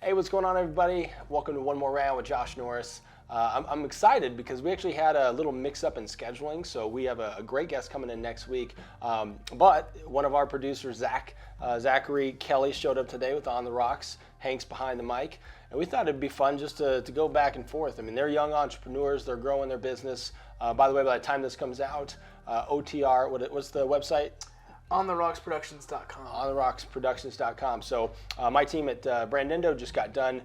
Hey, what's going on, everybody? Welcome to One More Round with Josh Norris. I'm excited because we actually had a little mix-up in scheduling, so we have a great guest coming in next week. But one of our producers, Zachary Kelly, showed up today with On the Rocks. Hank's behind the mic, and we thought it'd be fun just to go back and forth. I mean, they're young entrepreneurs. They're growing their business. By the way, by the time this comes out, OTR, what's the website? OnTheRocksProductions.com. OnTheRocksProductions.com. So my team at Brandindo just got done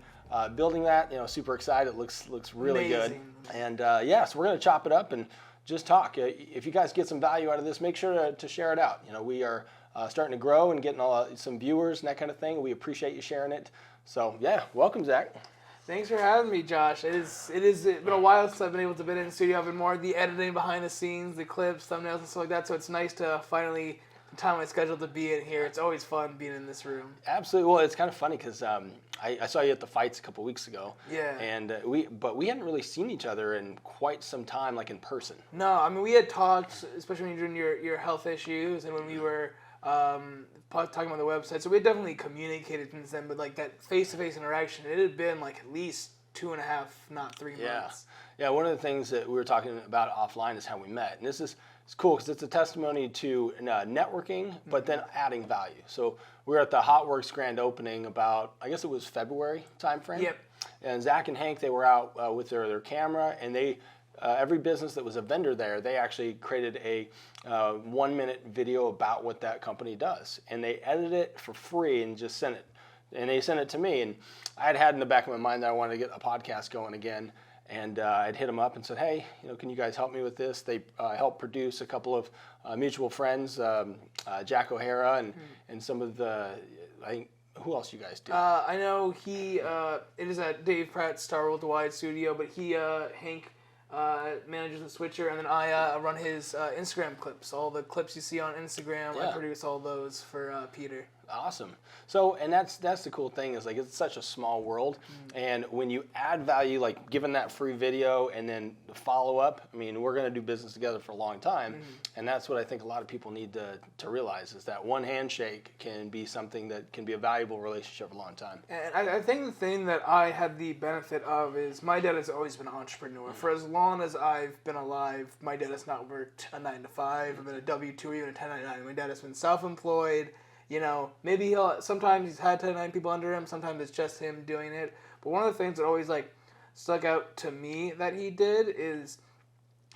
building that. Super excited. It looks really Amazing. good. And so we're going to chop it up and just talk. If you guys get some value out of this, make sure to share it out. We are starting to grow and getting some viewers and that kind of thing. We appreciate you sharing it. So yeah, welcome, Zach. Thanks for having me, Josh. It's been a while since I've been able to be in the studio. I've been more the editing behind the scenes, the clips, thumbnails, and stuff like that. So it's nice to finally time I scheduled to be in here. It's always fun being in this room. Absolutely. Well, it's kind of funny because I saw you at the fights a couple weeks ago. Yeah. And we hadn't really seen each other in quite some time, like in person. No, I mean we had talked, especially when you were doing your health issues and when we were talking about the website. So we had definitely communicated since then, but like that face-to-face interaction, it had been like at least 2.5, not 3 months. Yeah. One of the things that we were talking about offline is how we met, and it's cool because it's a testimony to networking, but then adding value. So we were at the Hotworks grand opening about, I guess it was February timeframe. Yep. And Zach and Hank, they were out with their camera, and they every business that was a vendor there, they actually created a 1-minute video about what that company does, and they edited it for free and just sent it. And they sent it to me, and I had in the back of my mind that I wanted to get a podcast going again. And I'd hit them up and said, hey, can you guys help me with this? They helped produce a couple of mutual friends, Jack O'Hara and some of the, I think, who else you guys do? I know it is at Dave Pratt's Star Worldwide studio, but Hank manages the Switcher, and then I run his Instagram clips. All the clips you see on Instagram, I produce all those for Peter. Awesome. So, and that's the cool thing is like it's such a small world, and when you add value, like giving that free video and then the follow up, I mean, we're going to do business together for a long time, and that's what I think a lot of people need to realize is that one handshake can be something that can be a valuable relationship for a long time. And I think the thing that I had the benefit of is my dad has always been an entrepreneur. For as long as I've been alive, my dad has not worked a 9-to-5 or been a W-2 or even a 1099. My dad has been self-employed. Maybe sometimes he's had 1099 people under him, sometimes it's just him doing it. But one of the things that always stuck out to me that he did is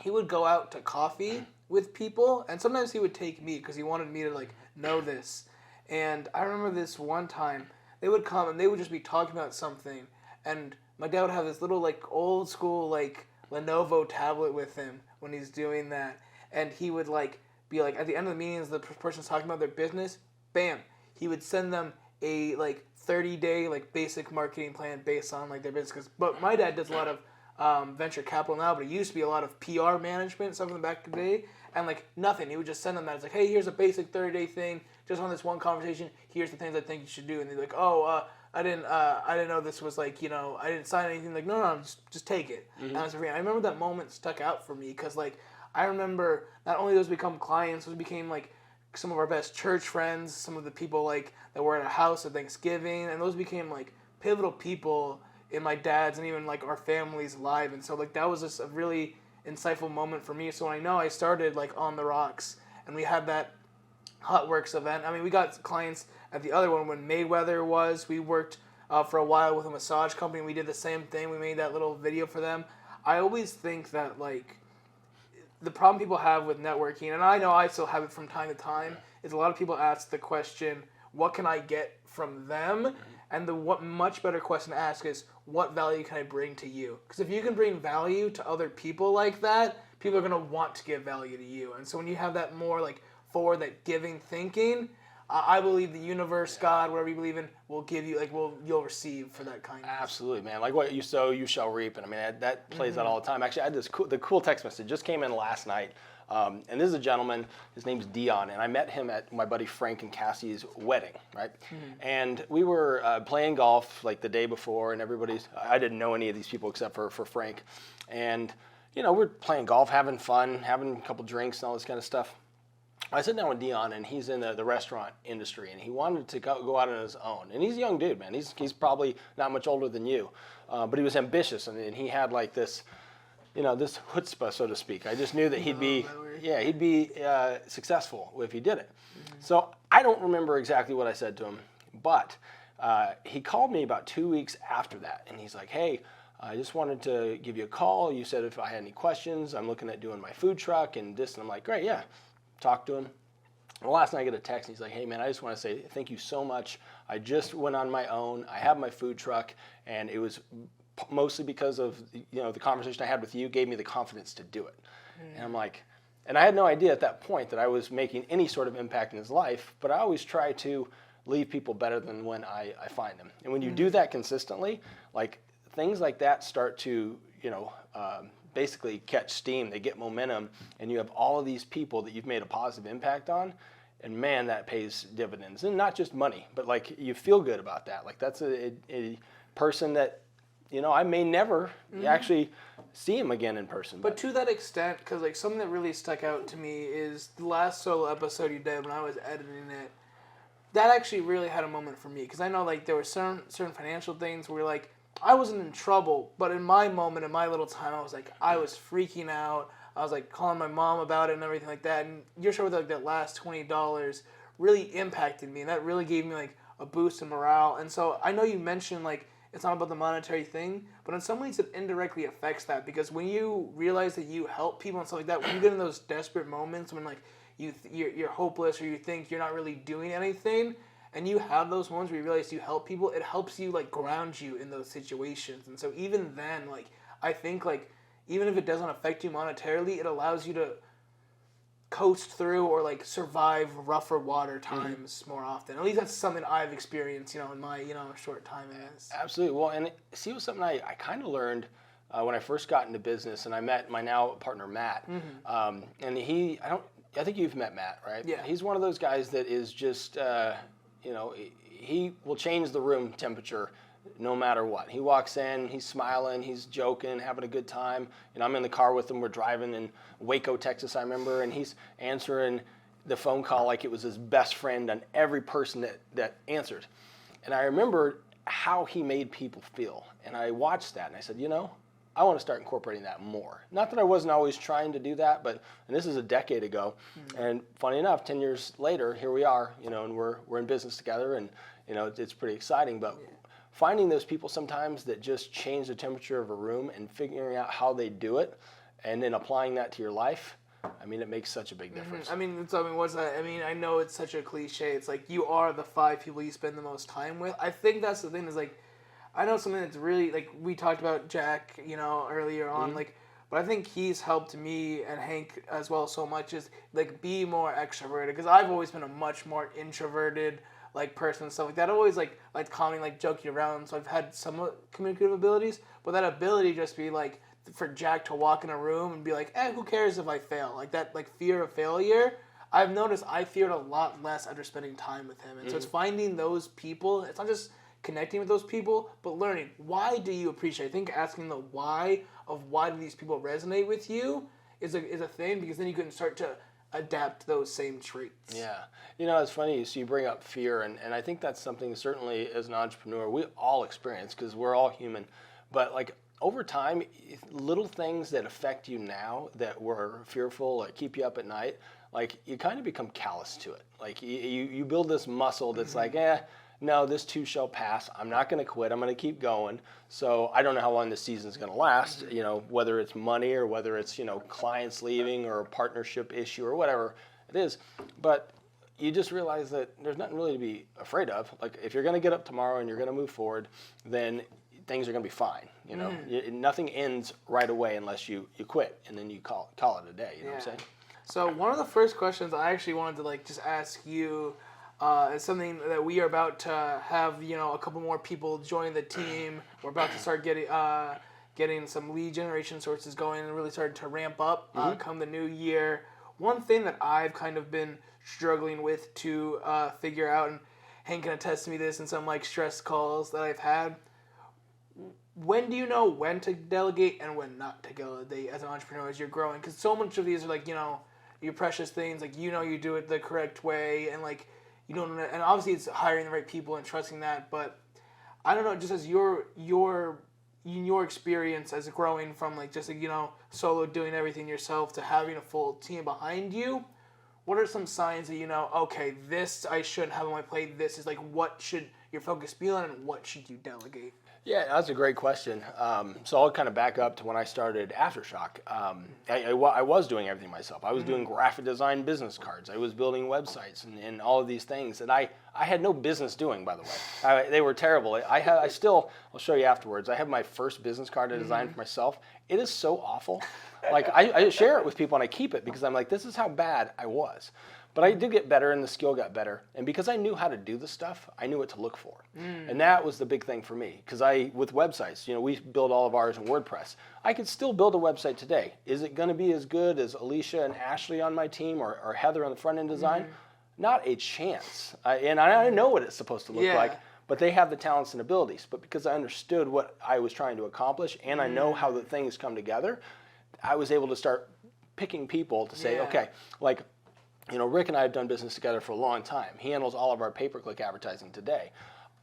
he would go out to coffee with people, and sometimes he would take me because he wanted me to know this. And I remember this one time, they would come and they would just be talking about something, and my dad would have this little old school Lenovo tablet with him when he's doing that, and he would be at the end of the meetings, the person's talking about their business. Bam! He would send them a 30-day basic marketing plan based on their business. But my dad does a lot of venture capital now, but it used to be a lot of PR management stuff in the back of the day, and nothing. He would just send them that. It's hey, here's a basic 30-day thing, just on this one conversation. Here's the things I think you should do, and they're I didn't know this was I didn't sign anything. No, just take it. And I remember that moment stuck out for me because I remember not only those become clients, those became some of our best church friends, some of the people that were at a house at Thanksgiving, and those became pivotal people in my dad's and even our family's life. And so that was just a really insightful moment for me. So when I started On the Rocks, and we had that Hotworks event. I mean, we got clients at the other one when Mayweather was. We worked for a while with a massage company. We did the same thing. We made that little video for them. I always think that the problem people have with networking, and I know I still have it from time to time, is a lot of people ask the question, what can I get from them? And the much better question to ask is, what value can I bring to you? Because if you can bring value to other people like that, people are going to want to give value to you. And so when you have that more forward, that giving thinking, I believe the universe, God, whatever you believe in, will give you, you'll receive for that kindness. Absolutely, man. What you sow, you shall reap. And I mean, that plays out all the time. Actually, I had the cool text message just came in last night. And this is a gentleman, his name's Dion, and I met him at my buddy Frank and Cassie's wedding, right? And we were playing golf the day before, and I didn't know any of these people except for Frank. And, we're playing golf, having fun, having a couple drinks and all this kind of stuff. I sat down with Dion, and he's in the restaurant industry, and he wanted to go out on his own. And he's a young dude, man. He's probably not much older than you, but he was ambitious, and he had like this, this chutzpah, so to speak. I just knew that he'd be successful if he did it. Mm-hmm. So I don't remember exactly what I said to him, but he called me about 2 weeks after that, and he's like, "Hey, I just wanted to give you a call. You said if I had any questions, I'm looking at doing my food truck and this." And I'm like, "Great, yeah." Talk to him. Well, last night I get a text, and he's like, "Hey, man, I just want to say thank you so much. I just went on my own. I have my food truck, and it was mostly because of the conversation I had with you gave me the confidence to do it." And I'm like, and I had no idea at that point that I was making any sort of impact in his life, but I always try to leave people better than when I find them. And when you do that consistently, like things like that start to, basically catch steam. They get momentum, and you have all of these people that you've made a positive impact on, and man, that pays dividends. And not just money, but like you feel good about that. Like that's a person that, I may never actually see him again in person. But to that extent, because like something that really stuck out to me is the last solo episode you did when I was editing it. That actually really had a moment for me, because I know like there were certain financial things where like I wasn't in trouble, but in my moment, in my little time, I was freaking out. I was like calling my mom about it and everything like that. And your show with like that last $20 really impacted me, and that really gave me like a boost in morale. And so I know you mentioned like it's not about the monetary thing, but in some ways it indirectly affects that, because when you realize that you help people and stuff like that, when you get in those desperate moments when like you're hopeless, or you think you're not really doing anything, and you have those moments where you realize you help people, it helps you like ground you in those situations. And so even then, like I think like even if it doesn't affect you monetarily, it allows you to coast through or like survive rougher water times more often. At least that's something I've experienced, in my short time in this. Absolutely. Well, and see, it was something I kind of learned when I first got into business, and I met my now partner Matt, and I think you've met Matt, right? Yeah. He's one of those guys that is just, he will change the room temperature no matter what. He walks in, he's smiling, he's joking, having a good time. I'm in the car with him. We're driving in Waco, Texas, I remember, and he's answering the phone call like it was his best friend on every person that answered. And I remember how he made people feel. And I watched that, and I said, I want to start incorporating that more. Not that I wasn't always trying to do that, and this is a decade ago. And funny enough, 10 years later, here we are, and we're in business together, and it's pretty exciting. But finding those people sometimes that just change the temperature of a room and figuring out how they do it, and then applying that to your life, it makes such a big difference. What's that? I know it's such a cliche. It's like you are the 5 people you spend the most time with. I think that's the thing, is like, I know something that's really, like, we talked about Jack, earlier on, but I think he's helped me and Hank as well so much, is, like, be more extroverted, because I've always been a much more introverted, like, person and stuff like that. I always, like calming, like, joking around, so I've had some communicative abilities, but that ability just be, like, for Jack to walk in a room and be like, who cares if I fail? Like, that, like, fear of failure, I've noticed I feared a lot less after spending time with him, and so it's finding those people. It's not just connecting with those people, but learning, why do you appreciate? I think asking the why of why do these people resonate with you is a thing, because then you can start to adapt those same traits. Yeah. It's funny, so you bring up fear, and I think that's something certainly as an entrepreneur we all experience, because we're all human. But like over time, little things that affect you now that were fearful, that keep you up at night, like you kind of become callous to it. Like you build this muscle that's like, no, this too shall pass. I'm not going to quit. I'm going to keep going. So I don't know how long this season's going to last, whether it's money or whether it's, clients leaving or a partnership issue or whatever it is. But you just realize that there's nothing really to be afraid of. Like if you're going to get up tomorrow and you're going to move forward, then things are going to be fine. Nothing ends right away unless you quit, and then you call it a day. You know what I'm saying? So one of the first questions I actually wanted to just ask you, it's something that we are about to have, a couple more people join the team. We're about to start getting some lead generation sources going and really starting to ramp up come the new year. One thing that I've kind of been struggling with to figure out, and Hank can attest to me this in some stress calls that I've had, when do you know when to delegate and when not to delegate as an entrepreneur as you're growing? Because so much of these are your precious things, like you know you do it the correct way, and like you don't, and obviously it's hiring the right people and trusting that, but I don't know, just as your experience as growing from like just like, you know, solo doing everything yourself to having a full team behind you, what are some signs that you know, okay, this I shouldn't have on my plate, this is like what should your focus be on and what should you delegate? Yeah, that's a great question. So I'll kind of back up to when I started Aftershock. I was doing everything myself. I was doing graphic design business cards. I was building websites and all of these things that I had no business doing, by the way. They were terrible. I'll show you afterwards. I have my first business card I designed for myself. It is so awful. Like I share it with people and I keep it because I'm like, this is how bad I was. But I did get better and the skill got better. And because I knew how to do the stuff, I knew what to look for. And that was the big thing for me. Because with websites, you know, we build all of ours in WordPress. I could still build a website today. Is it going to be as good as Alicia and Ashley on my team or Heather on the front end design? Not a chance. And I know what it's supposed to look like. But they have the talents and abilities. But because I understood what I was trying to accomplish and I know how the things come together, I was able to start picking people to say, okay, like, you know, Rick and I have done business together for a long time. He handles all of our pay-per-click advertising today.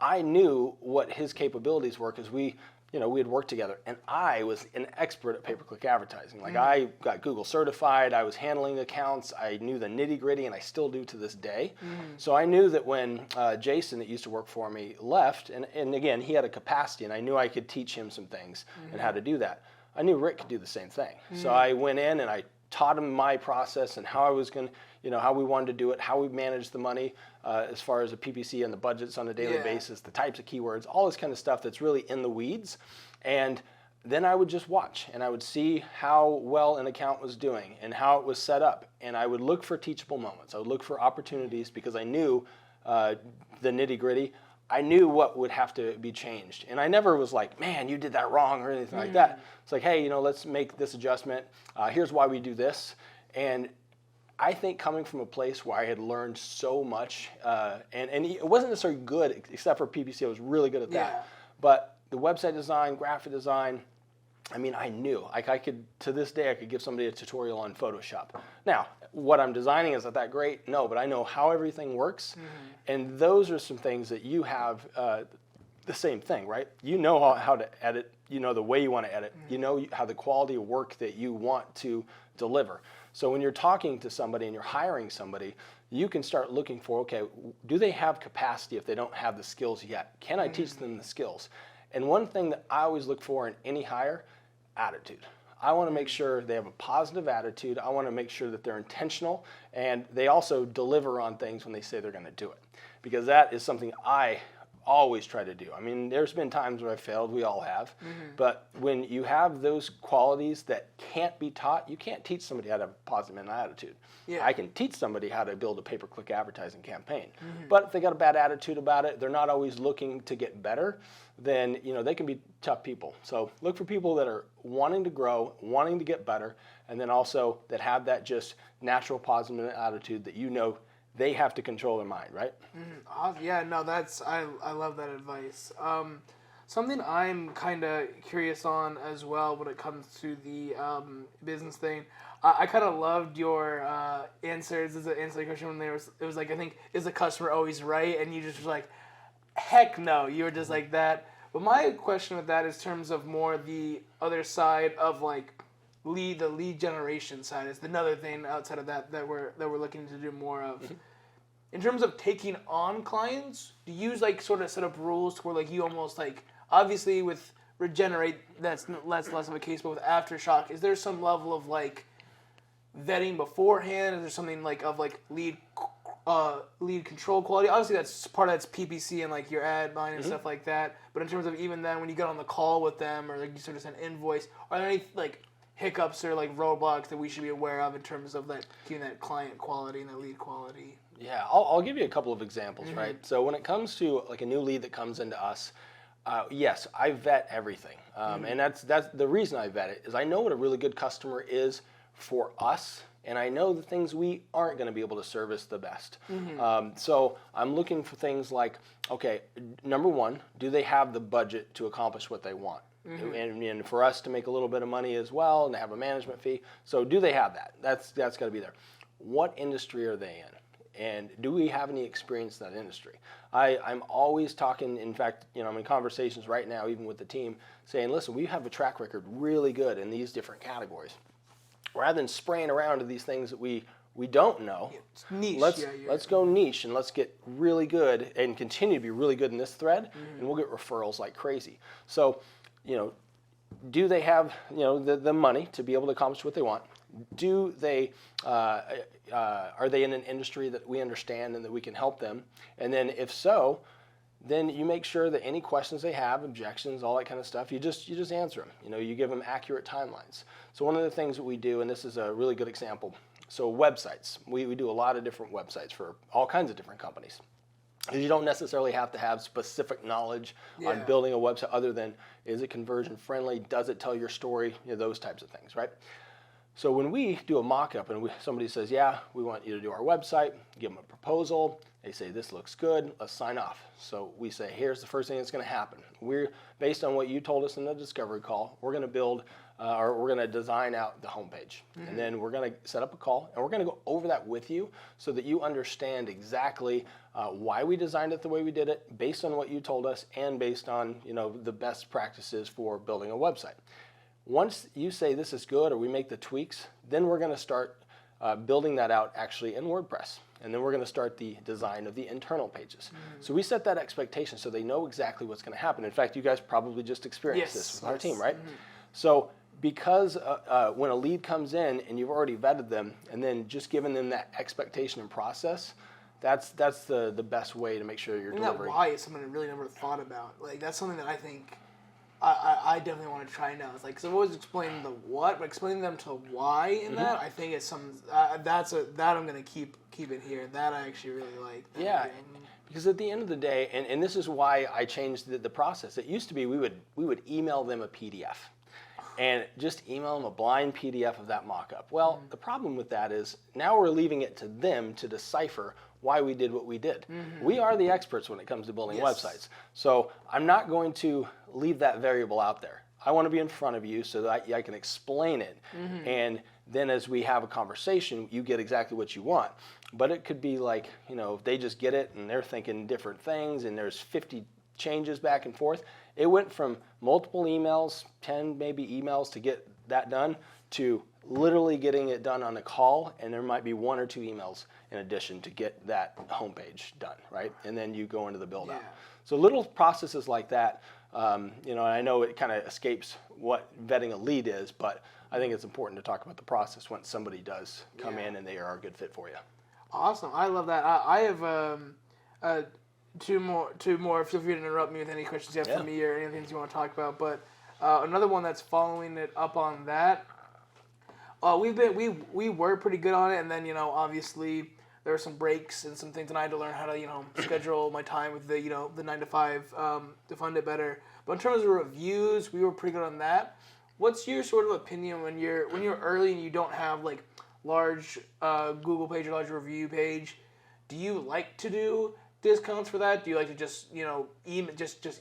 I knew what his capabilities were because we had worked together, and I was an expert at pay-per-click advertising. Like I got Google certified, I was handling accounts, I knew the nitty-gritty, and I still do to this day. So I knew that when Jason, that used to work for me, left, and again, he had a capacity, and I knew I could teach him some things and how to do that. I knew Rick could do the same thing. So I went in and I taught him my process and how I was going to, you know, how we wanted to do it, how we managed the money as far as the PPC and the budgets on a daily basis, the types of keywords, all this kind of stuff that's really in the weeds. And then I would just watch and I would see how well an account was doing and how it was set up. And I would look for teachable moments. I would look for opportunities because I knew the nitty gritty. I knew what would have to be changed. And I never was like, man, you did that wrong or anything like that. It's like, hey, you know, let's make this adjustment. Here's why we do this. And I think coming from a place where I had learned so much, and it wasn't necessarily good, except for PPC, I was really good at that. But the website design, graphic design, I mean, I knew. Like I could, to this day, I could give somebody a tutorial on Photoshop. Now, what I'm designing is not that great? No, but I know how everything works. And those are some things that you have the same thing, right? You know how to edit. You know the way you want to edit. You know how the quality of work that you want to deliver. So when you're talking to somebody and you're hiring somebody, you can start looking for, okay, do they have capacity if they don't have the skills yet? Can I teach them the skills? And one thing that I always look for in any hire, attitude. I want to make sure they have a positive attitude. I want to make sure that they're intentional and they also deliver on things when they say they're going to do it. Because that is something I always try to do. I mean, there's been times where I failed, we all have, but when you have those qualities that can't be taught, you can't teach somebody how to have a positive mental attitude. I can teach somebody how to build a pay-per-click advertising campaign, but if they got a bad attitude about it, they're not always looking to get better, then you know they can be tough people. So look for people that are wanting to grow, wanting to get better, and then also that have that just natural positive attitude that you know they have to control their mind, right? Yeah, no, I love that advice. Something I'm kind of curious on as well when it comes to the business thing. I kind of loved your answers as an answer question when it was like, I think, is the customer always right? And you just were like, heck no, you were just like that. But my question with that is in terms of more the other side of like the lead generation side is another thing outside of that we're looking to do more of. In terms of taking on clients, do you like sort of set up rules to where like you almost like, obviously with Regenerate that's less of a case, but with Aftershock, is there some level of like vetting beforehand? Is there something like of like lead control quality? Obviously that's part of that's PPC and like your ad line and stuff like that. But in terms of even then when you get on the call with them or like you sort of send invoice, are there any like hiccups or like roadblocks that we should be aware of in terms of that keeping that client quality and that lead quality? Yeah, I'll give you a couple of examples, right? So when it comes to like a new lead that comes into us, yes, I vet everything. And that's the reason I vet it is I know what a really good customer is for us, and I know the things we aren't going to be able to service the best. So I'm looking for things like, okay, number one, do they have the budget to accomplish what they want? And for us to make a little bit of money as well and to have a management fee. So do they have that? That's got to be there. what industry are they in? And do we have any experience in that industry? I'm always talking, in fact, I'm in conversations right now, even with the team, saying, listen, we have a track record really good in these different categories. Rather than spraying around to these things that we don't know, It's niche. let's go niche and let's get really good and continue to be really good in this thread, and we'll get referrals like crazy. So, do they have the money to be able to accomplish what they want? Do they are they in an industry that we understand and that we can help them? And then if so, then you make sure that any questions they have, objections, all that kind of stuff, you just answer them. You give them accurate timelines. So one of the things that we do, and this is a really good example, so websites. We do a lot of different websites for all kinds of different companies. You don't necessarily have to have specific knowledge on building a website other than, is it conversion friendly? Does it tell your story? Those types of things, right? So when we do a mock-up and somebody says, yeah, we want you to do our website, give them a proposal, they say, this looks good, let's sign off. So we say, here's the first thing that's going to happen. We're, based on what you told us in the discovery call, we're going to build, or we're going to design out the homepage. And then we're going to set up a call, and we're going to go over that with you so that you understand exactly why we designed it the way we did it, based on what you told us, and based on the best practices for building a website. Once you say this is good or we make the tweaks, then we're going to start building that out actually in WordPress. And then we're going to start the design of the internal pages. So we set that expectation so they know exactly what's going to happen. In fact, you guys probably just experienced this with our team, right? So because when a lead comes in and you've already vetted them and then just given them that expectation and process, that's the best way to make sure you're delivering. That why is something I really never thought about. Like, that's something that I think I definitely want to try now. It's like, because I've always explained the what, but explaining them to why in that, I think it's some, that I'm going to keep it here. That I actually really like. Yeah, because at the end of the day, and this is why I changed the process. It used to be we would email them a PDF. And just email them a blind PDF of that mock-up. Well, the problem with that is now we're leaving it to them to decipher why we did what we did. We are the experts when it comes to building websites. So I'm not going to leave that variable out there. I want to be in front of you so that I can explain it. And then as we have a conversation, you get exactly what you want. But it could be like, if they just get it and they're thinking different things and there's 50 changes back and forth. It went from multiple emails, 10 maybe emails to get that done, to literally getting it done on a call, and there might be 1 or 2 emails in addition to get that homepage done, right? And then you go into the build out. So little processes like that, and I know it kind of escapes what vetting a lead is, but I think it's important to talk about the process once somebody does come in and they are a good fit for you. Awesome. I love that. I have two more. Feel free to interrupt me with any questions you have for me or anything you want to talk about. But another one that's following it up on that. We were pretty good on it, and then obviously there were some breaks and some things, and I had to learn how to schedule my time with the 9 to 5 to fund it better. But in terms of reviews, we were pretty good on that. What's your sort of opinion when you're early and you don't have like large Google page or large review page? Do you like to do discounts for that? Do you like to just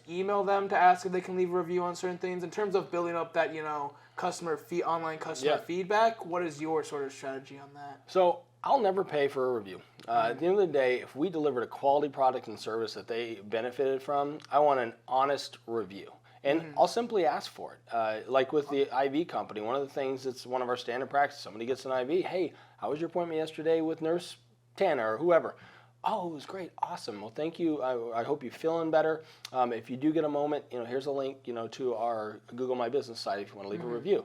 email them to ask if they can leave a review on certain things? In terms of building up that online customer feedback, what is your sort of strategy on that? So I'll never pay for a review. At the end of the day, if we delivered a quality product and service that they benefited from, I want an honest review. And I'll simply ask for it. Like with the IV company, one of the things that's one of our standard practices, somebody gets an IV, hey, how was your appointment yesterday with Nurse Tana or whoever? Oh, it was great. Awesome. Well, thank you. I hope you're feeling better. If you do get a moment, here's a link, to our Google My Business site if you want to leave a review.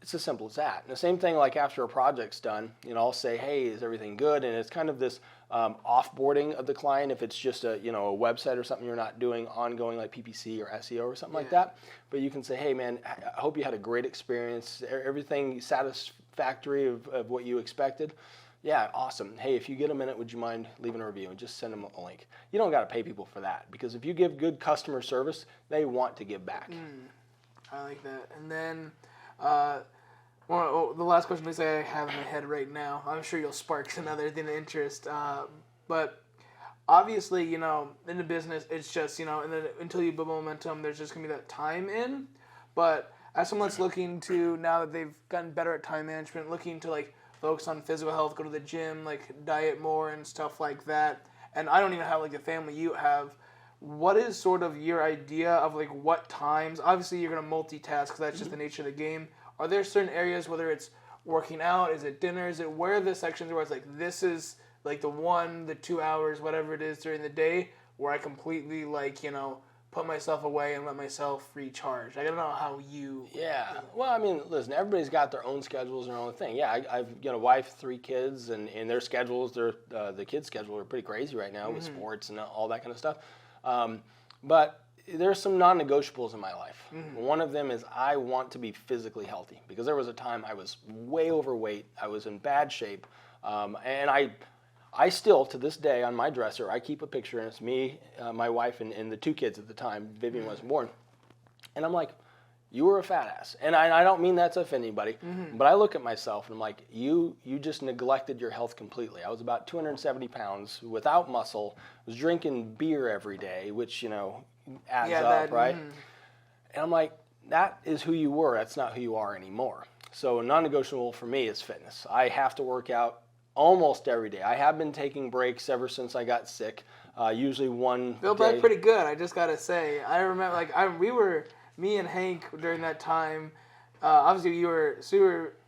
It's as simple as that. And the same thing, like after a project's done, I'll say, hey, is everything good? And it's kind of this offboarding of the client if it's just a website or something you're not doing ongoing like PPC or SEO or something like that. But you can say, hey, man, I hope you had a great experience. Everything satisfactory of what you expected. Yeah, awesome. Hey, if you get a minute, would you mind leaving a review and just send them a link? You don't got to pay people for that because if you give good customer service, they want to give back. I like that. And then the last question I have in my head right now, I'm sure you'll spark another thing of interest. But obviously, in the business, it's just, and then until you build momentum, there's just going to be that time in. But as someone that's looking to, now that they've gotten better at time management, looking to like focus on physical health, go to the gym, like diet more and stuff like that. And I don't even have like the family you have. What is sort of your idea of like what times? Obviously, you're gonna multitask because that's just the nature of the game. Are there certain areas, whether it's working out, is it dinner, is it where the sections where it's like this is like the 2 hours, whatever it is during the day, where I completely like put myself away and let myself recharge? I don't know how you. Yeah. Well, I mean, listen, everybody's got their own schedules and their own thing. Yeah, I've got a wife, 3 kids, and their schedules, the kids' schedule are pretty crazy right now with sports and all that kind of stuff. But there's some non-negotiables in my life. One of them is I want to be physically healthy because there was a time I was way overweight. I was in bad shape, and I still, to this day, on my dresser, I keep a picture, and it's me, my wife, and the 2 kids at the time. Vivian wasn't born. And I'm like, you were a fat ass. And I don't mean that to offend anybody, but I look at myself, and I'm like, you just neglected your health completely. I was about 270 pounds, without muscle, was drinking beer every day, which, adds up, right? And I'm like, that is who you were. That's not who you are anymore. So non-negotiable for me is fitness. I have to work out almost every day. I have been taking breaks ever since I got sick. Usually one Built day. back pretty good. I just gotta say. I remember, we were me and Hank during that time. Obviously, you were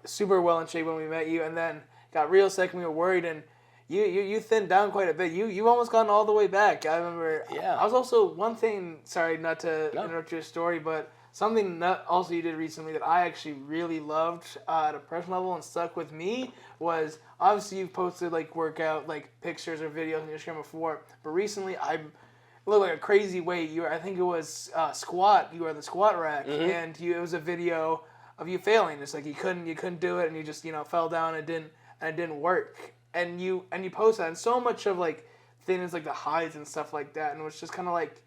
super well in shape when we met you, and then got real sick and we were worried. And you thinned down quite a bit. You almost gotten all the way back. I remember. Yeah. I was also one thing. Sorry, not to interrupt your story, but something that also you did recently that I actually really loved at a personal level and stuck with me was obviously you've posted like workout like pictures or videos on your Instagram before, but recently I looked like a crazy weight. I think it was squat. You were on the squat rack, and it was a video of you failing. It's like you couldn't do it, and you just fell down and it didn't work. And you post that, and so much of like things like the highs and stuff like that, and it was just kind of like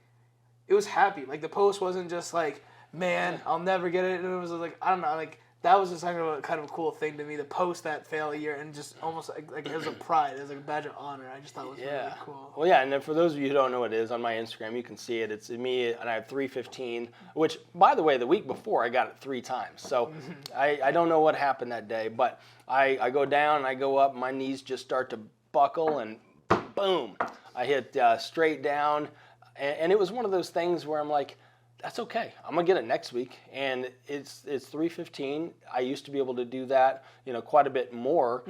it was happy. Like the post wasn't just like, man, I'll never get it. And it was like, I don't know, like that was just kind of a cool thing to me to post that failure and just almost like it was a pride, it was like a badge of honor. I just thought it was really cool. Well, yeah, and then for those of you who don't know what it is, on my Instagram, you can see it. It's me, and I have 315, which, by the way, the week before I got it 3 times. So I don't know what happened that day, but I go down and I go up, my knees just start to buckle, and boom, I hit straight down. And it was one of those things where I'm like, that's okay. I'm gonna get it next week, and it's 315. I used to be able to do that, quite a bit more.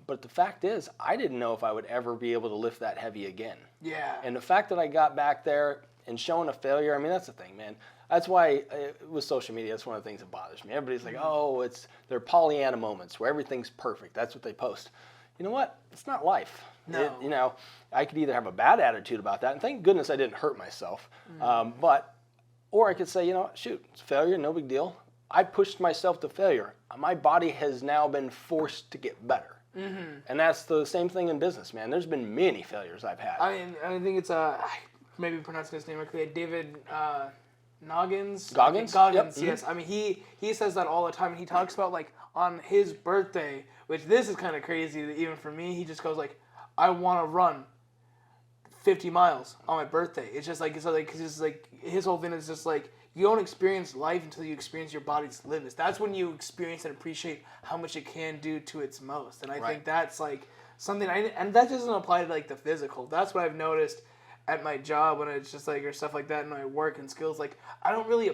But the fact is, I didn't know if I would ever be able to lift that heavy again. Yeah. And the fact that I got back there and showing a failure, I mean, that's the thing, man. That's why with social media, that's one of the things that bothers me. Everybody's like, oh, they're Pollyanna moments where everything's perfect. That's what they post. You know what? It's not life. No. I could either have a bad attitude about that, and thank goodness I didn't hurt myself. Or I could say, shoot, it's failure, no big deal. I pushed myself to failure. My body has now been forced to get better. And that's the same thing in business, man. There's been many failures I've had. I mean, I think it's maybe pronouncing his name correctly, David Goggins. Goggins? Goggins, Yep. yes. I mean, he says that all the time, and he talks about like on his birthday, which this is kind of crazy even for me. He just goes like, I want to run 50 miles on my birthday. It's just like, because it's like his whole thing is just like, you don't experience life until you experience your body's limits. That's when you experience and appreciate how much it can do to its most. And I think that's like something, and that doesn't apply to like the physical. That's what I've noticed at my job when it's just like, or stuff like that in my work and skills. Like, I don't really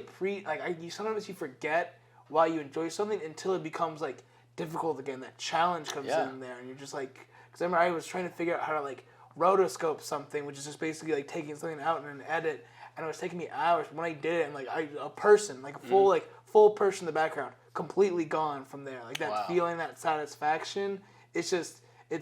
sometimes you forget why you enjoy something until it becomes like difficult again. That challenge comes in there, and you're just like, because I remember I was trying to figure out how to like rotoscope something, which is just basically like taking something out in an edit, and it was taking me hours. When I did it, and like a person, like a full person in the background, completely gone from there. Like that feeling, that satisfaction. It's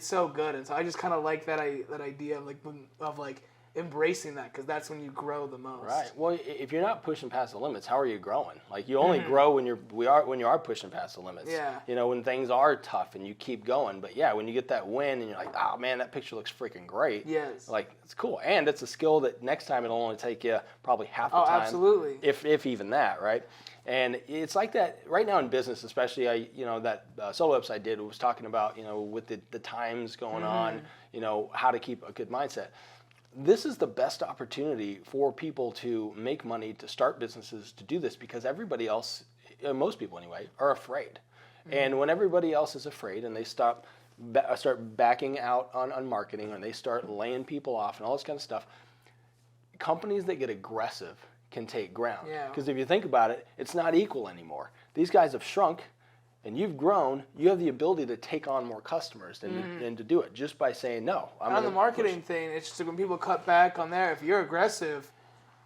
so good, and so I just kind of like that idea of like embracing that, because that's when you grow the most. Right. Well, if you're not pushing past the limits, how are you growing? Like you only grow when you are pushing past the limits. Yeah. When things are tough and you keep going. But yeah, when you get that win and you're like, oh man, that picture looks freaking great. Yes. Like it's cool, and it's a skill that next time it'll only take you probably half the time. Oh, absolutely. If even that, right? And it's like that right now in business, especially. That solo episode I did was talking about with the times going on, how to keep a good mindset. This is the best opportunity for people to make money, to start businesses, to do this, because everybody else, most people anyway, are afraid. And when everybody else is afraid and they start backing out on marketing, and they start laying people off and all this kind of stuff, companies that get aggressive can take ground. Yeah. Because if you think about it, it's not equal anymore. These guys have shrunk, and you've grown. You have the ability to take on more customers and to do it just by saying no. On the marketing thing, it's just like when people cut back on there, if you're aggressive,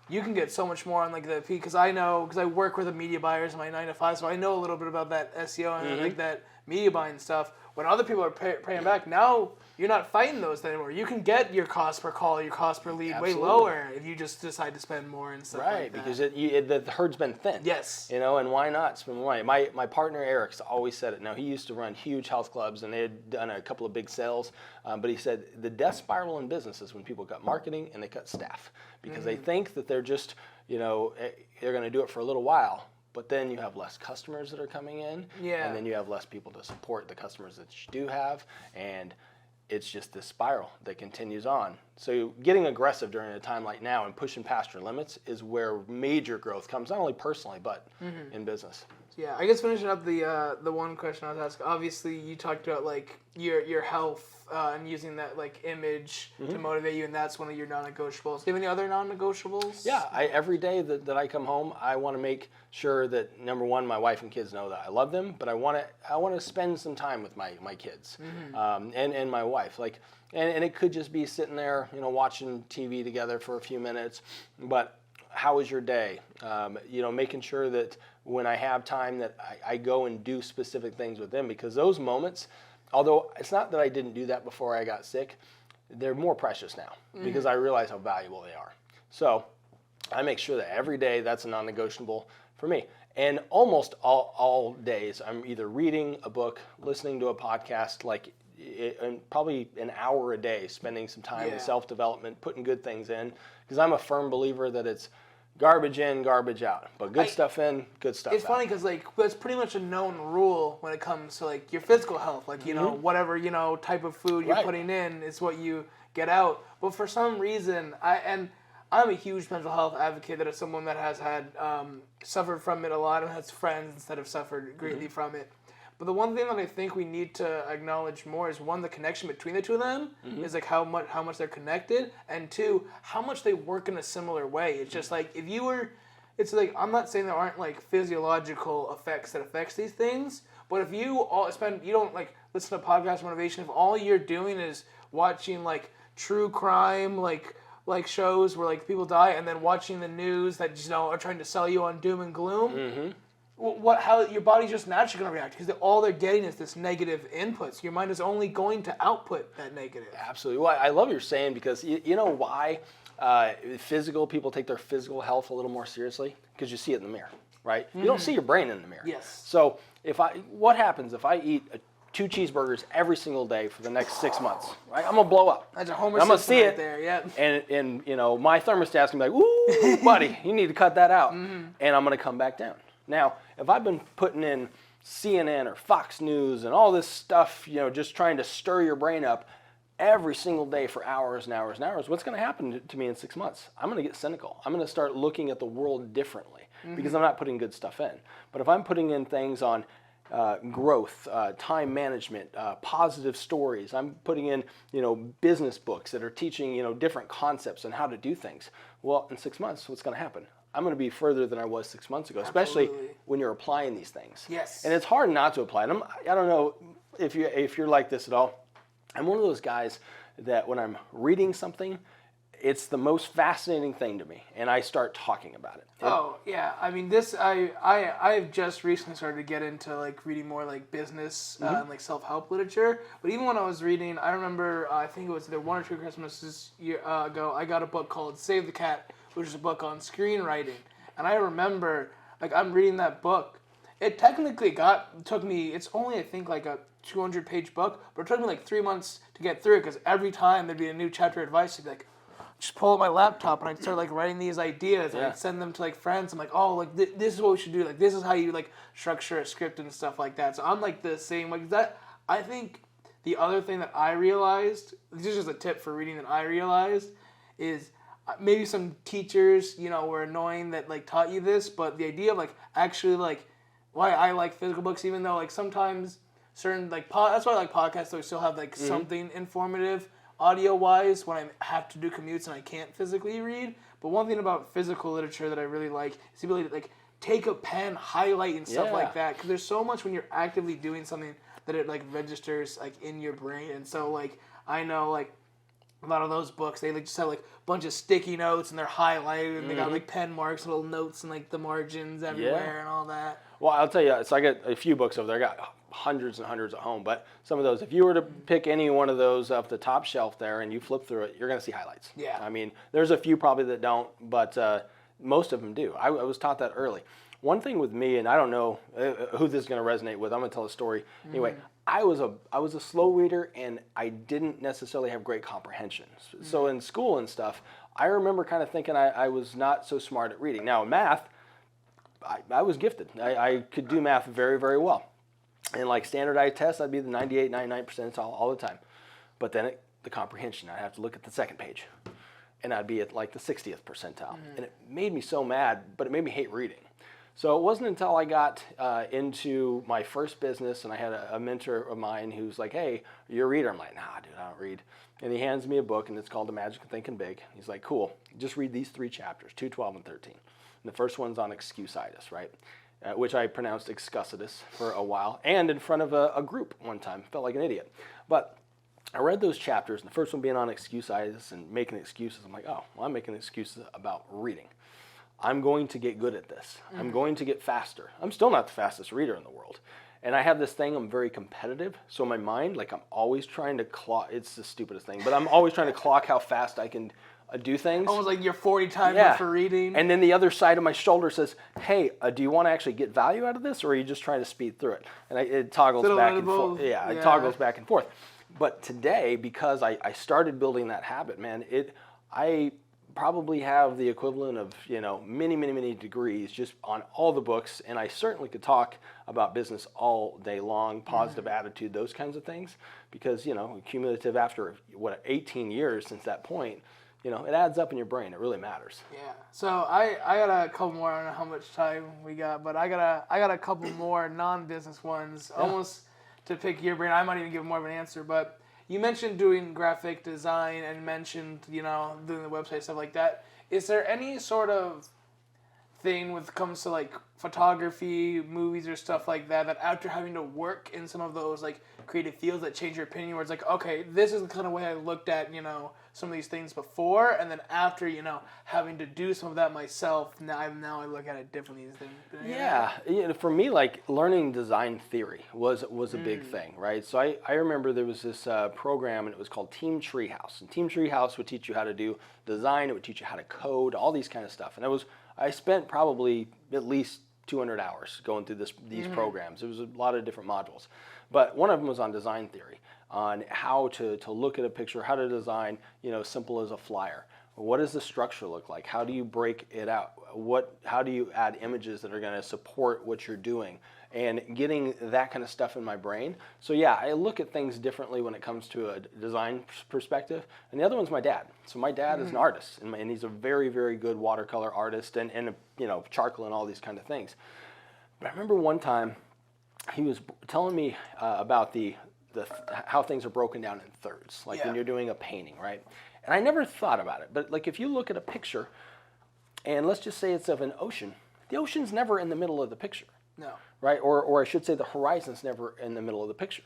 you can get so much more on like the because I work with the media buyers in my 9 to 5, so I know a little bit about that SEO and like that media buying stuff. When other people are paying back, now you're not fighting those anymore. You can get your cost per call, your cost per lead way lower if you just decide to spend more and stuff like that. Because the herd's been thin. Yes. And why not spend more money? My partner Eric's always said it. Now, he used to run huge health clubs, and they had done a couple of big sales. But he said the death spiral in business is when people cut marketing and they cut staff because they think that they're just, they're going to do it for a little while. But then you have less customers that are coming in, and then you have less people to support the customers that you do have, and it's just this spiral that continues on. So getting aggressive during a time like now and pushing past your limits is where major growth comes, not only personally, but in business. Yeah, I guess finishing up the one question I was asking, obviously you talked about like your health and using that like image to motivate you, and that's one of your non-negotiables. Do you have any other non-negotiables? Yeah, every day that I come home, I want to make sure that, number one, my wife and kids know that I love them, but I want to spend some time with my kids and my wife. Like, and it could just be sitting there, watching TV together for a few minutes, but how was your day? Making sure that when I have time that I go and do specific things with them, because those moments, although it's not that I didn't do that before I got sick, they're more precious now because I realize how valuable they are. So I make sure that every day that's a non-negotiable for me. And almost all days I'm either reading a book, listening to a podcast, and probably an hour a day spending some time in self-development, putting good things in, because I'm a firm believer that it's garbage in, garbage out. But good stuff in, good stuff out. It's funny because that's pretty much a known rule when it comes to like your physical health. Like whatever type of food you're putting in is what you get out. But for some reason, I'm a huge mental health advocate. That is someone that has had suffered from it a lot and has friends that have suffered greatly from it. But the one thing that I think we need to acknowledge more is, one, the connection between the two of them is like how much they're connected, and two, how much they work in a similar way. It's just like it's like, I'm not saying there aren't like physiological effects that affects these things, but if you don't like listen to podcast motivation, if all you're doing is watching like true crime like shows where like people die, and then watching the news that are trying to sell you on doom and gloom. How your body's just naturally going to react, because all they're getting is this negative inputs. Your mind is only going to output that negative. Absolutely. Well, I love what you're saying, because you know why people take their physical health a little more seriously? Because you see it in the mirror, right? You don't see your brain in the mirror. Yes. So what happens if I eat 2 cheeseburgers every single day for the next 6 months? Right? I'm gonna blow up. That's a Homer I'm gonna see right it there. Yeah. And my thermostat's gonna be like, "Ooh, buddy, you need to cut that out," and I'm gonna come back down. Now, if I've been putting in CNN or Fox News and all this stuff, just trying to stir your brain up every single day for hours and hours and hours, what's going to happen to me in 6 months? I'm going to get cynical. I'm going to start looking at the world differently because I'm not putting good stuff in. But if I'm putting in things on growth, time management, positive stories, I'm putting in, business books that are teaching, different concepts and how to do things. Well, in 6 months, what's going to happen? I'm going to be further than I was 6 months ago, especially when you're applying these things. Yes. And it's hard not to apply them. I don't know if you're like this at all. I'm one of those guys that when I'm reading something, it's the most fascinating thing to me, and I start talking about it. Oh yeah, I mean I've just recently started to get into like reading more like business and like self-help literature. But even when I was reading, I remember I think it was either 1 or 2 Christmases ago, I got a book called Save the Cat, which is a book on screenwriting. And I remember, like, I'm reading that book. It technically took me, it's only, I think, like a 200-page book, but it took me like 3 months to get through it, because every time there'd be a new chapter of advice, I'd be like, just pull up my laptop, and I'd start, like, writing these ideas, and I'd send them to, like, friends. I'm like, oh, like, this is what we should do. Like, this is how you, like, structure a script and stuff like that. So I'm, like, the same, like, that. I think the other thing that I realized, this is just a tip for reading that I realized, is maybe some teachers, were annoying that like taught you this, but the idea of like actually like why I like physical books, even though like sometimes certain like that's why I like podcasts. So I still have like something informative audio wise when I have to do commutes and I can't physically read. But one thing about physical literature that I really like is the ability to like take a pen, highlight and stuff like that. Because there's so much when you're actively doing something that it like registers like in your brain. And so like I know like a lot of those books they like just have like a bunch of sticky notes and they're highlighted and they got like pen marks, little notes and like the margins everywhere and all that. Well, I'll tell you, so I got a few books over there. I got hundreds and hundreds at home, but some of those, if you were to pick any one of those off the top shelf there and you flip through it, you're going to see highlights. Yeah. I mean, there's a few probably that don't, but most of them do. I was taught that early. One thing with me, and I don't know who this is going to resonate with. I'm going to tell a story. Anyway, I was a slow reader, and I didn't necessarily have great comprehension. So in school and stuff, I remember kind of thinking I was not so smart at reading. Now in math, I was gifted. I could do math very, very well. And like standardized tests, I'd be the 98, 99 percentile all the time. But then the comprehension, I'd have to look at the second page. And I'd be at like the 60th percentile. And it made me so mad, but it made me hate reading. So it wasn't until I got into my first business and I had a mentor of mine who's like, hey, you're a reader. I'm like, nah, dude, I don't read. And he hands me a book and it's called The Magic of Thinking Big. He's like, cool, just read these 3 chapters, 2, 12, and 13. And the first one's on excusitis, right? Which I pronounced excusitis for a while, and in front of a group one time. Felt like an idiot. But I read those chapters, and the first one being on excusitis and making excuses. I'm like, oh, well, I'm making excuses about reading. I'm going to get good at this. I'm going to get faster. I'm still not the fastest reader in the world. And I have this thing, I'm very competitive. So in my mind, like I'm always trying to clock, it's the stupidest thing, but I'm always trying to clock how fast I can do things. Almost like your 40 timer for reading. And then the other side of my shoulder says, hey, do you want to actually get value out of this, or are you just trying to speed through it? And it toggles back and forth. Yeah, it toggles back and forth. But today, because I started building that habit, man, I probably have the equivalent of many degrees just on all the books, and I certainly could talk about business all day long, positive attitude, those kinds of things, because cumulative after 18 years since that point, it adds up in your brain. It really matters. Yeah. So I got a couple more. I don't know how much time we got, but I got a couple more non-business ones, almost to pick your brain. I might even give more of an answer, but you mentioned doing graphic design and mentioned, doing the website, stuff like that. Is there any sort of thing when it comes to like photography, movies, or stuff like that, that after having to work in some of those like creative fields that change your opinion, where it's like, okay, this is the kind of way I looked at, some of these things before, and then after, having to do some of that myself, now I look at it differently. Yeah, for me, like learning design theory was a big thing, right? So I remember there was this program, and it was called Team Treehouse, and Team Treehouse would teach you how to do design, it would teach you how to code, all these kind of stuff, and I spent probably at least 200 hours going through these programs. It was a lot of different modules, but one of them was on design theory, on how to look at a picture, how to design, simple as a flyer. What does the structure look like? How do you break it out? How do you add images that are going to support what you're doing? And getting that kind of stuff in my brain. So yeah, I look at things differently when it comes to a design perspective. And the other one's my dad. So my dad is an artist, and he's a very, very good watercolor artist, and charcoal and all these kind of things. But I remember one time he was telling me about how things are broken down in thirds, like when you're doing a painting, right? And I never thought about it, but like if you look at a picture, and let's just say it's of an ocean, the ocean's never in the middle of the picture. No. Right? Or I should say the horizon's never in the middle of the picture.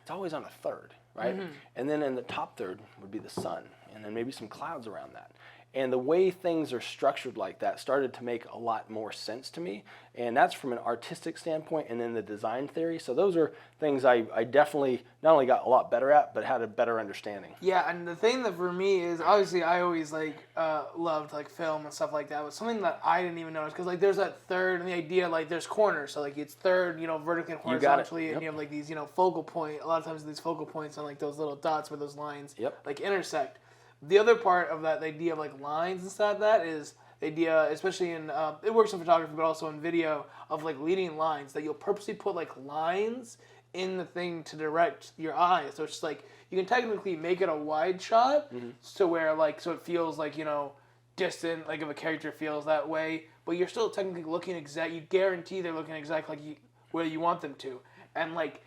It's always on a third, right? And then in the top third would be the sun, and then maybe some clouds around that. And the way things are structured like that started to make a lot more sense to me. And that's from an artistic standpoint, and then the design theory. So those are things I definitely not only got a lot better at, but had a better understanding. Yeah, and the thing that for me is, obviously I always loved film and stuff like that. But something that I didn't even notice, because there's that third, and the idea there's corners. So it's third, vertically and horizontally, and you have these, focal point. A lot of times these focal points on those little dots where those lines intersect. The other part of that, the idea of lines and stuff, that is the idea, especially in, it works in photography, but also in video, of leading lines, that you'll purposely put lines in the thing to direct your eyes. So it's just you can technically make it a wide shot, to where so it feels distant, if a character feels that way, but you're still technically looking exact, you guarantee they're looking exactly where you want them to. And like,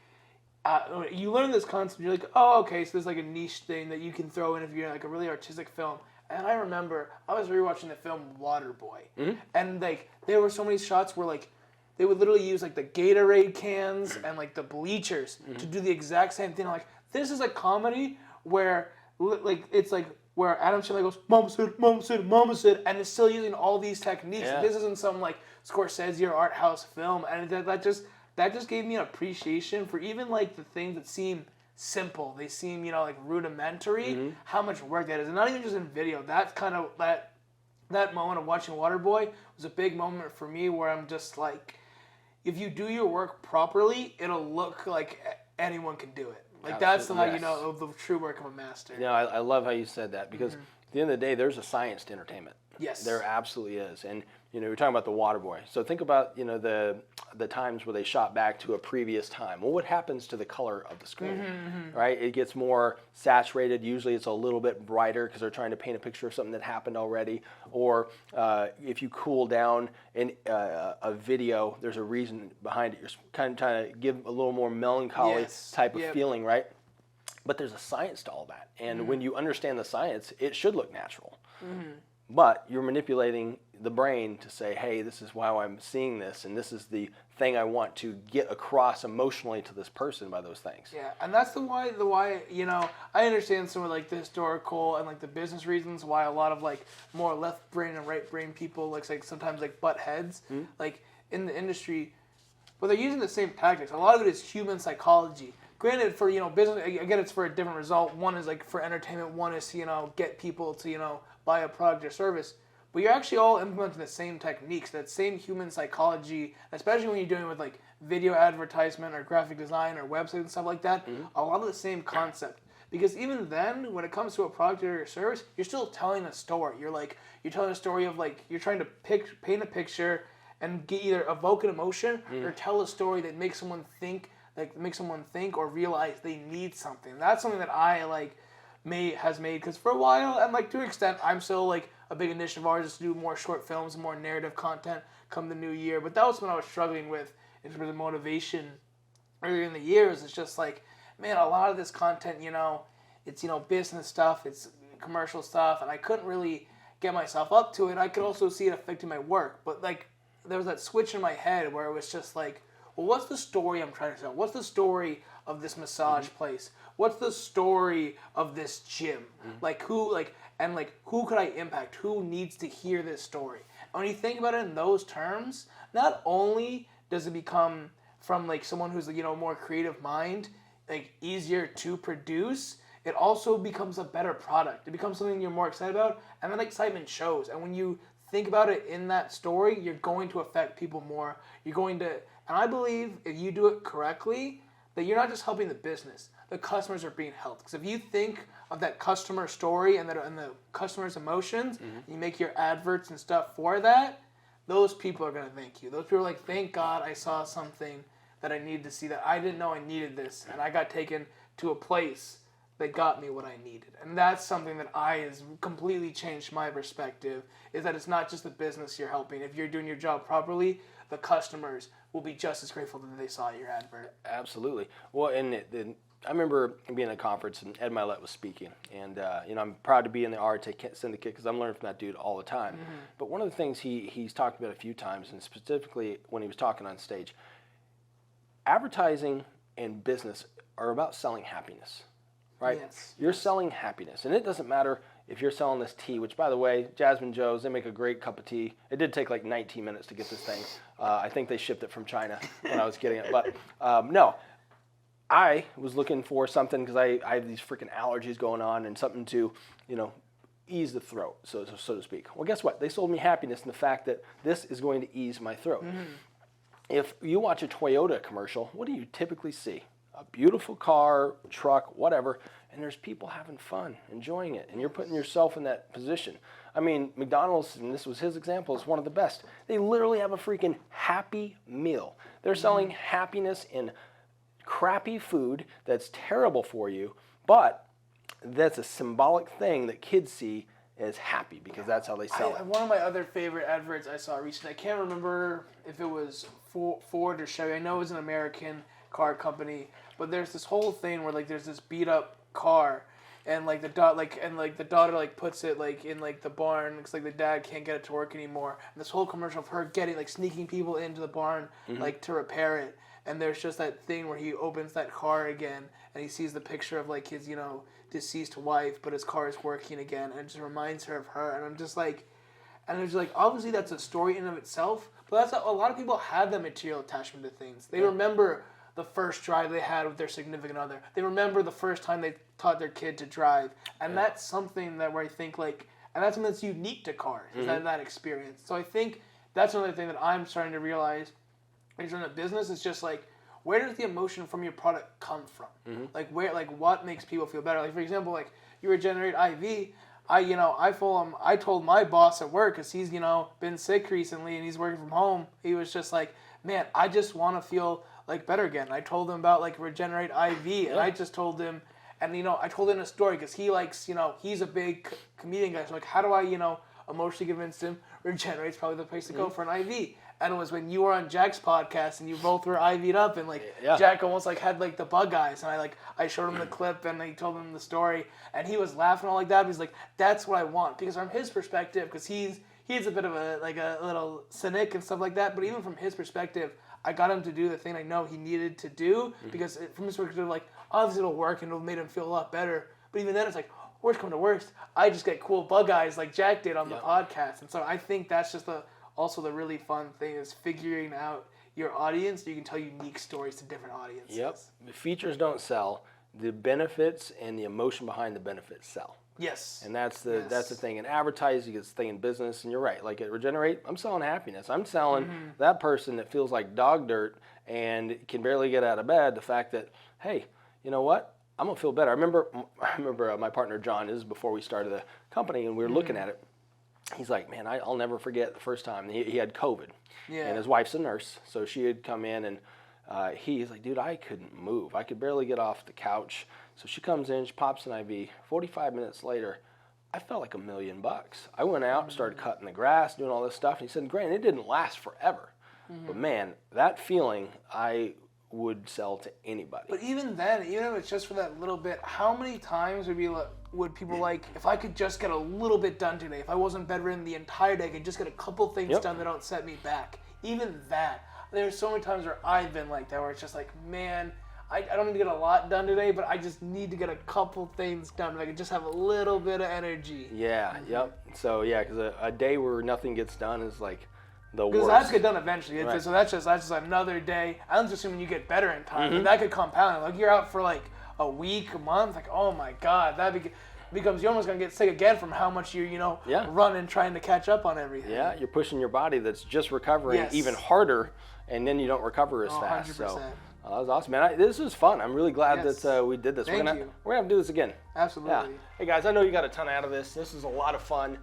you learn this concept, you're like, oh, okay, so there's like a niche thing that you can throw in if you're like a really artistic film. And I remember I was rewatching the film Waterboy, and like there were so many shots where like they would literally use like the Gatorade cans and like the bleachers to do the exact same thing. I'm like, this is a comedy where like it's like where Adam Sandler goes, Mama said, Mama said, Mama said, and it's still using all these techniques. Yeah. This isn't some like Scorsese or art house film, and that just gave me an appreciation for even like the things that seem simple. They seem, like rudimentary. How much work that is, and not even just in video. That's kind of that moment of watching Waterboy was a big moment for me where I'm just like, if you do your work properly, it'll look like anyone can do it. Like that's how you know the true work of a master. Yeah, I love how you said that because at the end of the day, there's a science to entertainment. Yes. There absolutely is. And, you're talking about the Waterboy. So think about, the times where they shot back to a previous time. Well, what happens to the color of the screen, right? It gets more saturated. Usually it's a little bit brighter because they're trying to paint a picture of something that happened already. Or if you cool down a video, there's a reason behind it. You're kind of trying to give a little more melancholy type of feeling, right? But there's a science to all that. And when you understand the science, it should look natural. But you're manipulating the brain to say, hey, this is why I'm seeing this, and this is the thing I want to get across emotionally to this person by those things. Yeah, and that's the why, I understand some of like the historical and like the business reasons why a lot of like more left brain and right brain people like sometimes like butt heads like in the industry, but they're using the same tactics. A lot of it is human psychology. Granted, for business, again, it's for a different result. One is like for entertainment. One is to get people to buy a product or service. But you're actually all implementing the same techniques, that same human psychology, especially when you're doing with like video advertisement or graphic design or websites and stuff like that. A lot of the same concept. Because even then, when it comes to a product or a service, you're still telling a story. You're telling a story of like you're trying to paint a picture and either evoke an emotion or tell a story that makes someone think. Or realize they need something. That's something that I has made, because for a while, and like to an extent, I'm still like a big initiative of ours is to do more short films, more narrative content come the new year. But that was when I was struggling with in terms of motivation earlier in the years. It's just like, man, a lot of this content, it's business stuff, it's commercial stuff, and I couldn't really get myself up to it. I could also see it affecting my work, but like there was that switch in my head where it was just like, well, what's the story I'm trying to tell? What's the story of this massage place? What's the story of this gym? Who could I impact? Who needs to hear this story? And when you think about it in those terms, not only does it become from like someone who's more creative mind, like easier to produce, it also becomes a better product. It becomes something you're more excited about, and that excitement shows. And when you think about it in that story, you're going to affect people more. And I believe if you do it correctly, that you're not just helping the business, the customers are being helped. Because if you think of that customer story and the customer's emotions, you make your adverts and stuff for that, those people are going to thank you. Those people are like, thank God I saw something that I needed to see, that I didn't know I needed this, and I got taken to a place that got me what I needed. And that's something that has completely changed my perspective, is that it's not just the business you're helping. If you're doing your job properly, the customers will be just as grateful that they saw your advert. Absolutely. Well, and I remember being at a conference and Ed Milet was speaking, and I'm proud to be in the RT Syndicate because I'm learning from that dude all the time. But one of the things he's talked about a few times, and specifically when he was talking on stage, advertising and business are about selling happiness, right? Yes. You're selling happiness, and it doesn't matter if you're selling this tea, which, by the way, Jasmine Joe's, they make a great cup of tea. It did take like 19 minutes to get this thing. I think they shipped it from China when I was getting it. But no, I was looking for something because I have these freaking allergies going on and something to, ease the throat, so to speak. Well, guess what? They sold me happiness in the fact that this is going to ease my throat. If you watch a Toyota commercial, what do you typically see? A beautiful car, truck, whatever, and there's people having fun, enjoying it, and you're putting yourself in that position. I mean, McDonald's, and this was his example, is one of the best. They literally have a freaking happy meal. They're selling happiness in crappy food that's terrible for you, but that's a symbolic thing that kids see is happy because that's how they sell it. One of my other favorite adverts I saw recently, I can't remember if it was Ford or Chevy. I know it was an American car company, but there's this whole thing where like there's this beat up car, and like the daughter like puts it like in like the barn because like the dad can't get it to work anymore. And this whole commercial of her getting like sneaking people into the barn like to repair it. And there's just that thing where he opens that car again and he sees the picture of like his deceased wife, but his car is working again, and it just reminds her of her. And I'm just like, obviously that's a story in and of itself, but that's a lot of people have that material attachment to things. They remember the first drive they had with their significant other. They remember the first time they taught their kid to drive, and that's something that where I think like, and that's something that's unique to cars, is that experience. So I think that's another thing that I'm starting to realize. In terms of business, it's just like, where does the emotion from your product come from? Like what makes people feel better? Like for example, like you Regenerate IV. I told my boss at work, because he's been sick recently and he's working from home. He was just like, man, I just want to feel like better again. I told him about like Regenerate IV, and I just told him, and I told him a story because he likes he's a big comedian guy. So like, how do I emotionally convince him Regenerate's probably the place to go for an IV? And it was when you were on Jack's podcast and you both were IV'd up, and like Jack almost like had like the bug eyes, and I showed him the clip and I told him the story, and he was laughing all like that. He's like, that's what I want, because from his perspective, because he's a bit of a little cynic and stuff like that, but even from his perspective, I got him to do the thing I know he needed to do, because from his perspective, like obviously it'll work and it'll made him feel a lot better. But even then, it's like, worst come to worst, I just get cool bug eyes like Jack did on the podcast, and so I think that's just also the really fun thing is figuring out your audience so you can tell unique stories to different audiences. Yep. The features don't sell. The benefits and the emotion behind the benefits sell. Yes. And that's the thing. And advertising is the thing in business, and you're right. Like at Regenerate, I'm selling happiness. I'm selling that person that feels like dog dirt and can barely get out of bed, the fact that, hey, you know what? I'm going to feel better. I remember my partner John, this is before we started the company, and we were looking at it. He's like, man, I'll never forget the first time he had COVID, and his wife's a nurse, so she had come in, and he's like, dude, I couldn't move. I could barely get off the couch. So she comes in, she pops an IV. 45 minutes later, I felt like $1 million. I went out and started cutting the grass, doing all this stuff, and he said, granted, it didn't last forever, but man, that feeling I would sell to anybody. But even then, even if it's just for that little bit, how many times would people like, if I could just get a little bit done today, if I wasn't bedridden the entire day, I could just get a couple things done that don't set me back. Even that. There's so many times where I've been like that, where it's just like, man, I don't need to get a lot done today, but I just need to get a couple things done. If I could just have a little bit of energy. Yeah, So because a day where nothing gets done is like the worst. Because that's get done eventually. Right. So that's just another day. I'm just assuming you get better in time. But that could compound. Like you're out for like a week, a month. Like, oh my God, that becomes you're almost gonna get sick again from how much you run and trying to catch up on everything. Yeah, you're pushing your body that's just recovering even harder, and then you don't recover as fast. 100%. So that was awesome, man. This was fun. I'm really glad that we did this. Thank we're gonna have to do this again. Absolutely. Yeah. Hey guys, I know you got a ton out of this. This is a lot of fun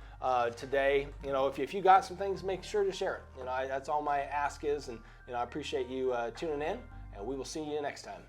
today. If you got some things, make sure to share it. That's all my ask is, and I appreciate you tuning in, and we will see you next time.